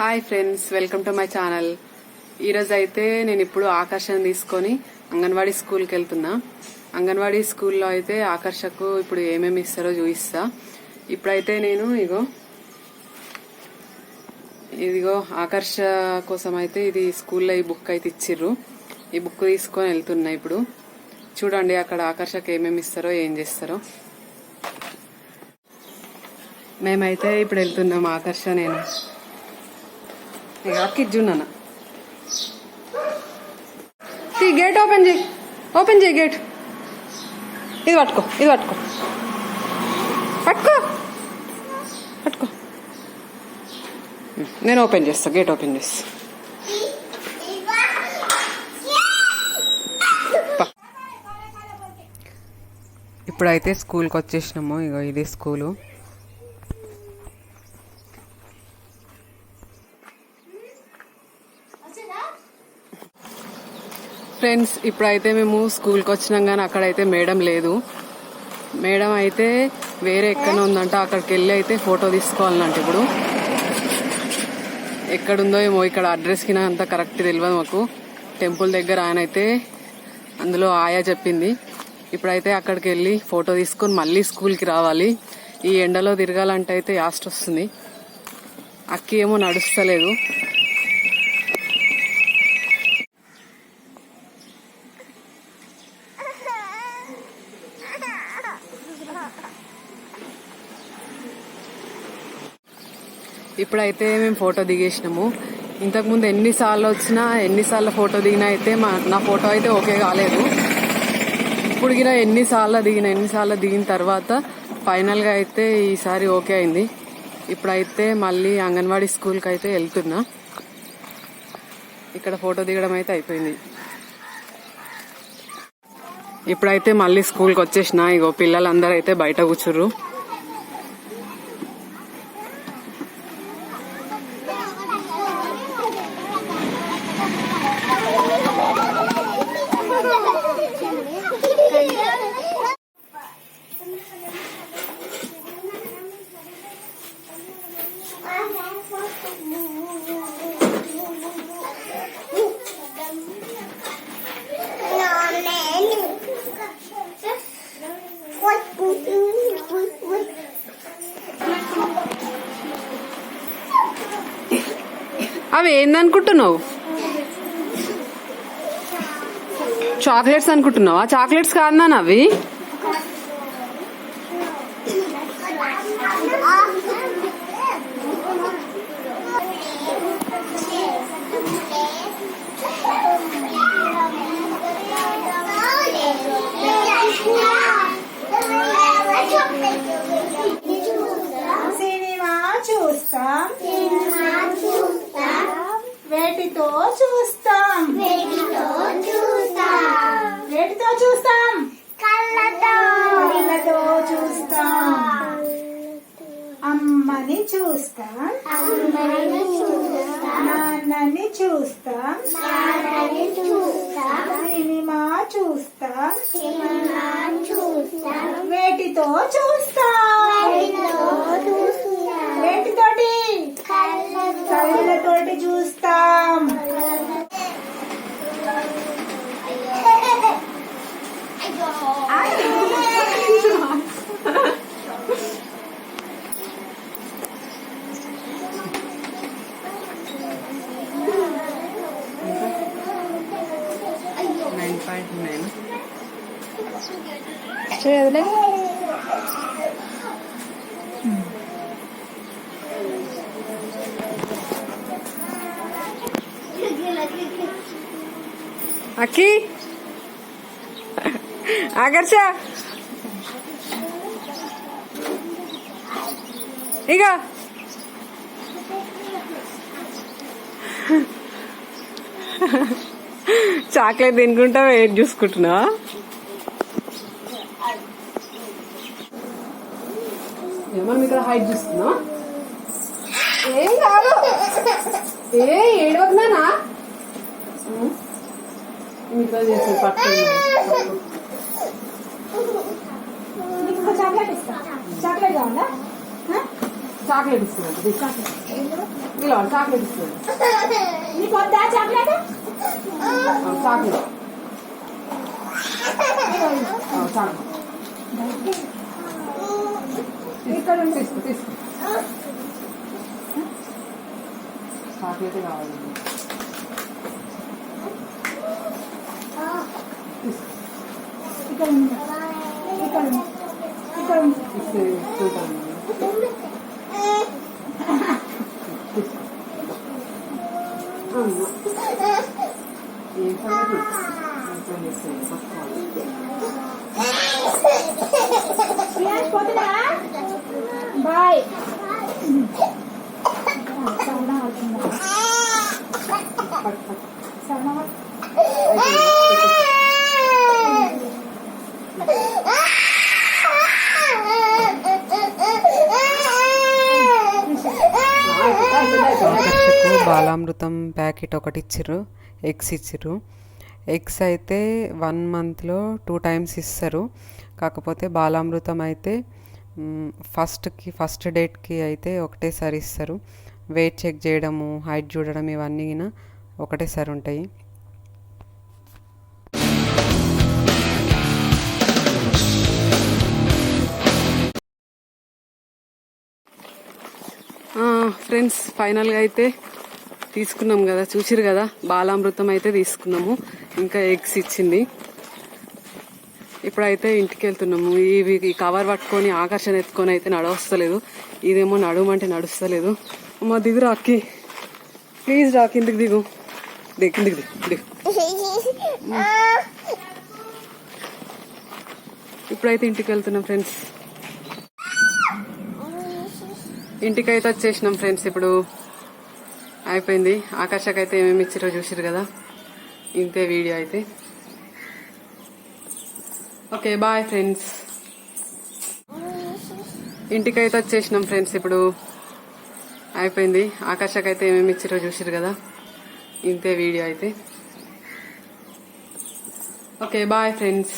Hi friends, welcome to my channel. ఈరోజు అయితే నేను ఇప్పుడు ఆకర్షణ తీసుకొని అంగన్వాడీ స్కూల్కి వెళ్తున్నా. అంగన్వాడీ స్కూల్లో అయితే ఆకర్షకు ఇప్పుడు ఏమేమి ఇస్తారో చూపిస్తా. ఇప్పుడైతే నేను ఇదిగో ఆకర్ష కోసం అయితే ఇది స్కూల్లో ఈ బుక్ అయితే ఇచ్చిర్రు. ఈ బుక్ తీసుకొని వెళ్తున్నా. ఇప్పుడు చూడండి అక్కడ ఆకర్షకు ఏమేమి ఇస్తారో ఏం చేస్తారో. మేమైతే ఇప్పుడు వెళ్తున్నాం ఆకర్ష. నేను అక్కిజున్నాను. గేట్ ఓపెన్ చేయి గేట్. ఇది పట్టుకో నేను ఓపెన్ చేస్తా. గేట్ ఓపెన్ చేస్తా. ఇప్పుడైతే స్కూల్కి వచ్చేసినాము. ఇగో ఇది స్కూలు. ఫ్రెండ్స్, ఇప్పుడైతే మేము స్కూల్కి వచ్చినాం కానీ అక్కడైతే మేడం లేదు. మేడం అయితే వేరే ఎక్కడ ఉందంట. అక్కడికి వెళ్ళి అయితే ఫోటో తీసుకోవాలంట. ఇప్పుడు ఎక్కడుందో ఏమో, ఇక్కడ అడ్రస్కి అంత కరెక్ట్ తెలియదు మాకు. టెంపుల్ దగ్గర ఆయన అయితే అందులో ఆయా చెప్పింది. ఇప్పుడైతే అక్కడికి వెళ్ళి ఫోటో తీసుకొని మళ్ళీ స్కూల్కి రావాలి. ఈ ఎండలో తిరగాలంటే అయితే యాస్ట్ వస్తుంది. అక్కి ఏమో నడుస్తలేదు. ఇప్పుడైతే మేము ఫోటో దిగేసినాము. ఇంతకుముందు ఎన్నిసార్లు ఫోటో దిగినా అయితే నా ఫోటో అయితే ఓకే కాలేదు. ఇప్పుడు గిన ఎన్నిసార్లు దిగిన తర్వాత ఫైనల్గా అయితే ఈసారి ఓకే అయింది. ఇప్పుడైతే మళ్ళీ అంగన్వాడీ స్కూల్కి అయితే వెళ్తున్నా. ఇక్కడ ఫోటో దిగడం అయితే అయిపోయింది. ఇప్పుడైతే మళ్ళీ స్కూల్కి వచ్చేసిన. ఇగో పిల్లలందరూ అయితే బయట కూర్చుర్రు. అవి ఏందనుకుంటున్నావు? చాక్లెట్స్ అనుకుంటున్నావా? చాక్లెట్స్ కాదు నాన్న అవి. వేటితో చూస్తాం కళ్ళతో చూస్తాం. అమ్మని చూస్తాం, నాన్నని చూస్తాం, సినిమా చూస్తాం. వేటితో చూస్తాం? వేటితోటి? కళ్ళతోటి చూస్తాం. చేయదులే. అక్కి ఆకర్ష ఇక చాక్లెట్ తినుకుంటా వెయిట్ చూసుకుంటున్నావా? ఏమన్నా ఇక్కడ హైట్ చూస్తున్నా? ఏం కాదు. ఏడవకున్నానా? ఇంకా చేసి పట్టు. చాక్లెట్ ఇస్తా. చాక్లెట్ కావాలా? చాక్లెట్ ఇస్తుంది ఇలా చాక్లెట్ ఇస్తుంది నీకు వద్దా చాక్లెట్ చాక్లెట్ చాక్లెట్ ఇక్కడ తీసుకో తీసుకో చాక్లెట్ కావాలి ఇక్కడ ఇక్కడ ఇక్కడ ఇస్తే చూద్దాం ఏం సంగతి ఇంట్లో చేస్తుంది పట్టుకోవాలి పోతుందా బాయ్ ఆకర్షకు బాలామృతం ప్యాకెట్ ఒకటి ఇచ్చిర్రు ఎగ్స్ ఇచ్చిర్రు ఎగ్స్ అయితే 1 monthలో 2 times ఇస్తారు కాకపోతే బాలామృతం అయితే ఫస్ట్ డేట్కి అయితే ఒకటేసారి ఇస్తారు వెయిట్ చెక్ చేయడము హైట్ చూడడం ఇవన్నీ ఒకటేసారి ఉంటాయి ఫ్రెండ్స్ ఫైనల్గా అయితే తీసుకున్నాం కదా చూసిరు కదా బాలామృతం అయితే తీసుకున్నాము ఇంకా ఎగ్స్ ఇచ్చింది ఇప్పుడైతే ఇంటికి వెళ్తున్నాము ఈ కవర్ పట్టుకొని ఆకర్షణ ఎత్తుకొని అయితే నడవస్తలేదు ఇదేమో నడుమంటే నడుస్తలేదు అమ్మ దిగు రాకి ప్లీజ్ రా కిందికి దిగు కిందికి దిగు ఇప్పుడైతే ఇంటికి వెళ్తున్నాం ఫ్రెండ్స్ ఇంటికైతే వచ్చేసినాం ఫ్రెండ్స్ ఇప్పుడు అయిపోయింది ఆకర్షకైతే ఏమేమి ఇచ్చారో చూసిరు కదా ఇంతే వీడియో అయితే ఓకే బాయ్ ఫ్రెండ్స్ ఇంటికైతే వచ్చేసినాం ఫ్రెండ్స్ ఇప్పుడు అయిపోయింది ఆకర్షకైతే ఏమేమి ఇచ్చారో చూసిరు కదా ఇంతే వీడియో అయితే ఓకే బాయ్ ఫ్రెండ్స్